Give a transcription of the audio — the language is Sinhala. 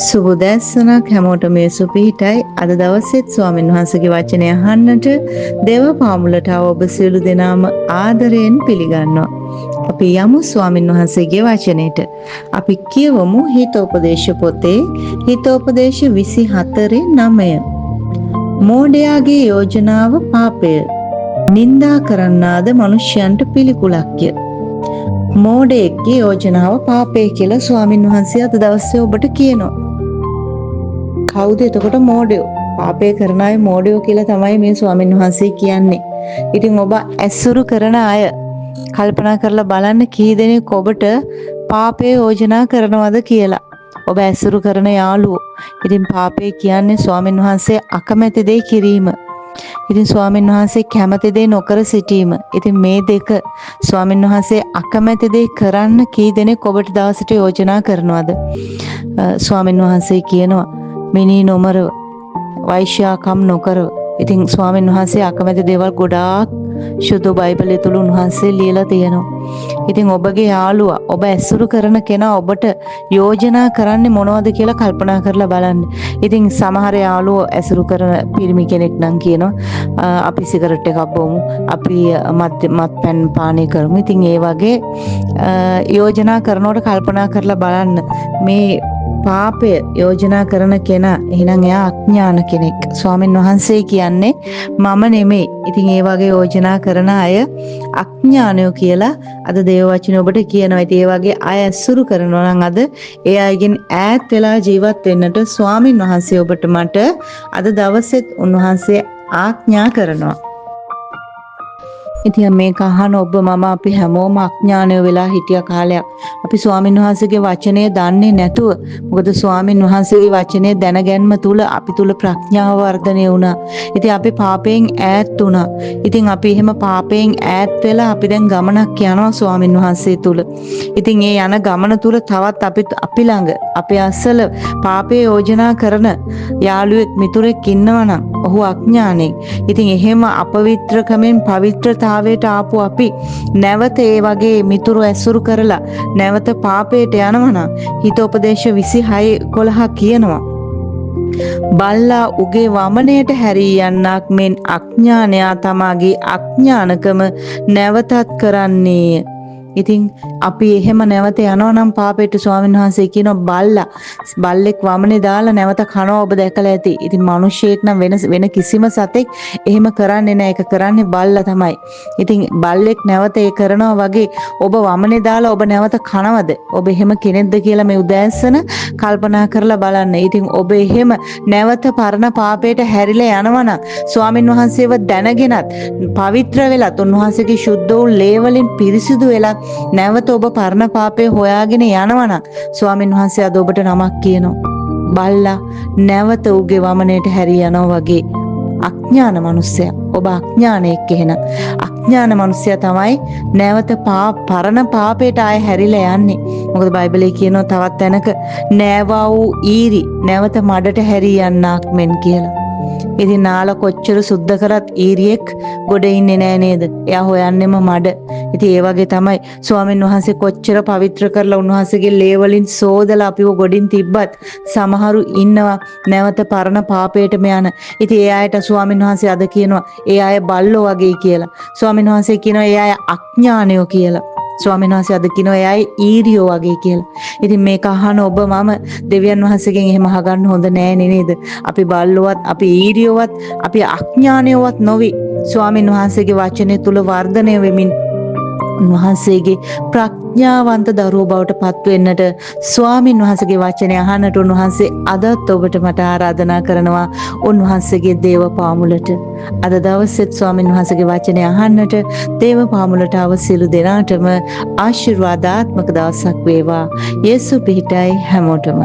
සුබදැස්සනක් හැමෝටම මේ සුපිහිටයි. අද දවසෙත් ස්වාමීන් වහන්සේගේ වචනය අහන්නට දේව පාමුලට ඔබ සියලු දෙනාම ආදරයෙන් පිළිගන්නවා. අපි යමු ස්වාමීන් වහන්සේගේ වචනයට. අපි කියවමු හිතෝපදේශ පොතේ හිතෝපදේශ 24:9. මෝඩයාගේ යෝජනාව පාපය. නින්දා කරන්නාද මනුෂ්‍යයන්ට පිළිකුලක්ය. මෝඩයෙක්ගේ යෝජනාව පාපය කියලා ස්වාමීන් වහන්සේ අද දවසේ ඔබට කියනවා. කවුද එතකොට මෝඩයෝ? පාපය කරන අය මෝඩයෝ කියලා තමයි මේ ස්වාමීන් වහන්සේ කියන්නේ. ඉතින් ඔබ ඇසුරු කරන අය කල්පනා කරලා බලන්න කී දෙනෙක් ඔබට පාපේ යෝජනා කරනවද කියලා. ඔබ ඇසුරු කරන යාළුවෝ. ඉතින් පාපේ කියන්නේ ස්වාමීන් වහන්සේ අකමැති දේ කිරීම. ඉතින් ස්වාමීන් වහන්සේ කැමති දේ නොකර සිටීම. ඉතින් මේ දෙක ස්වාමීන් වහන්සේ අකමැති දේ කරන්න කී දෙනෙක් ඔබට දවසට යෝජනා කරනවද? ස්වාමීන් වහන්සේ කියනවා මිනී නොමරව, වෛශ්‍යාකම් නොකරව. ඉතින් ස්වාමීන් වහන්සේ අකමැති දේවල් ගොඩාක් සුදු බයිබලයේ තුල උන්වහන්සේ ලියලා තියෙනවා. ඉතින් ඔබගේ යාළුවා, ඔබ ඇසුරු කරන කෙනා ඔබට යෝජනා කරන්නේ මොනවද කියලා කල්පනා කරලා බලන්න. ඉතින් සමහර යාළුවෝ ඇසුරු කරන පිරිමි කෙනෙක් නම් කියනවා අපි සිගරට් එකක් බොමු, අපි මත්පැන් පානය කරමු. ඉතින් ඒ වගේ යෝජනා කරනකොට කල්පනා කරලා බලන්න මේ පාපය යෝජනා කරන කෙනා එහෙනම් එයා අඥාන කෙනෙක්. ස්වාමීන් වහන්සේ කියන්නේ මම නෙමෙයි. ඉතින් ඒ වගේ යෝජනා කරන අය අඥානයෝ කියලා අද දේව වචනේ ඔබට කියනවා. ඉතින් ඒ වගේ අය ඇසුරු කරනවා නම් අද ඒ අයගෙන් ඈත් වෙලා ජීවත් වෙන්නට ස්වාමීන් වහන්සේ ඔබට මට අද දවසෙත් උන්වහන්සේ ආඥා කරනවා. ඉතින් මේක අහන ඔබ මම අපි හැමෝම අඥානය වෙලා හිටිය කාලයක්. අපි ස්වාමීන් වහන්සේගේ වචනය දන්නේ නැතුව, මොකද ස්වාමීන් වහන්සේගේ වචනය දැනගැන්ම තුල අපි තුල ප්‍රඥාව වර්ධනය වුණා. ඉතින් අපි පාපයෙන් ඈත් වුණා. ඉතින් අපි එහෙම පාපයෙන් ඈත් වෙලා අපි දැන් ගමනක් යනවා ස්වාමීන් වහන්සේ තුල. ඉතින් ඒ යන ගමන තුල තවත් අපි ළඟ අපේ අසල පාපේ යෝජනා කරන යාළුවෙක් මිතුරෙක් ඉන්නවනම් ඔහු අඥානෙක්. ඉතින් එහෙම අපවිත්‍රකමෙන් පවිත්‍රතාවයට ආපු අපි නැවත ඒ වගේ මිතුරු ඇසුරු කරලා නැවත පාපයට යනවනම් හිතෝපදේශ 26:11 කියනවා බල්ලා උගේ වමනයට හැරී යන්නක් මෙන් අඥානයා තමාගේ අඥානකම නැවතත් කරන්නේය. ඉතින් අපි එහෙම නැවත යනවා නම් පාපයට ස්වාමීන් වහන්සේ කියනවා බල්ලෙක් වමනේ දාලා නැවත කනවා ඔබ දැකලා ඇති. ඉතින් මිනිස්සෙක් නම් වෙන කිසිම සතෙක් එහෙම කරන්නේ නැහැ. ඒක කරන්නේ බල්ලා තමයි. ඉතින් බල්ලෙක් නැවත ඒ කරනවා වගේ ඔබ වමනේ දාලා ඔබ නැවත කනවද? ඔබ එහෙම කෙනෙක්ද කියලා මේ උදෑසන කල්පනා කරලා බලන්න. ඉතින් ඔබ එහෙම නැවත පරණ පාපයට හැරිලා යනවා නම් ස්වාමීන් වහන්සේව දැනගෙනත් පවිත්‍ර වෙලත් උන්වහන්සේගේ ශුද්ධ වූ ලේ වලින් පිරිසිදු වෙලත් නැවත ඔබ පරණ පාපේ හොයාගෙන යනවා නම් ස්වාමීන් වහන්සේ අද ඔබට නමක් කියනවා. බල්ලා නැවත උගේ වමනේට හැරී යනවා වගේ අඥාන මිනිසයා. ඔබ අඥානෙක් එහෙනම්. අඥාන මිනිසයා තමයි නැවත පරණ පාපයට ආය හැරිලා යන්නේ. මොකද බයිබලයේ කියනවා තවත් තැනක නෑවා වූ ඊරි නැවත මඩට හැරී යන්නක් මෙන් කියලා. ඉතින් නාල කොච්චර සුද්ධ කරත් ඊරියෙක් ගොඩ ඉන්නේ නෑ නේද? එයා හොයන්නෙම මඩ. ඉතින් ඒ වගේ තමයි ස්වාමීන් වහන්සේ කොච්චර පවිත්‍ර කරලා උන්වහන්සේගේ ලේ වලින් සෝදලා අපිව ගොඩින් තිබ්බත් සමහරු ඉන්නවා නැවත පරණ පාපයටම යන. ඉතින් ඒ අයට ස්වාමීන් වහන්සේ අද කියනවා ඒ අය බල්ලෝ වගේ කියලා. ස්වාමීන් වහන්සේ කියනවා ඒ අය අඥානයෝ කියලා. ස්වාමීන් වහන්සේ අද කියනවා ඒ අය ඊරියෝ වගේ කියලා. ඉතින් මේක අහන ඔබ මම දෙවියන් වහන්සේගෙන් එහෙම අහගන්න හොඳ නෑ නේද? අපි බල්ලෝවත්, අපි ඊරියෝවත්, අපි අඥානයෝවත් නොවි. ස්වාමීන් වහන්සේගේ වචනේ තුල වර්ධනය වෙමින් උන්වහන්සේගේ ප්‍රඥාවන්ත දරුවෝ බවට පත් වෙන්නට ස්වාමින් වහන්සේගේ වචනය අහන්නට උන්වහන්සේ අදත් ඔබට මට ආරාධනා කරනවා උන්වහන්සේගේ දේව පාමුලට. අද දවසෙත් ස්වාමින් වහන්සේගේ වචනය අහන්නට දේව පාමුලට ආව සියලු දෙනාටම ආශිර්වාදාත්මක දවසක් වේවා. යේසු පිහිටයි හැමෝටම.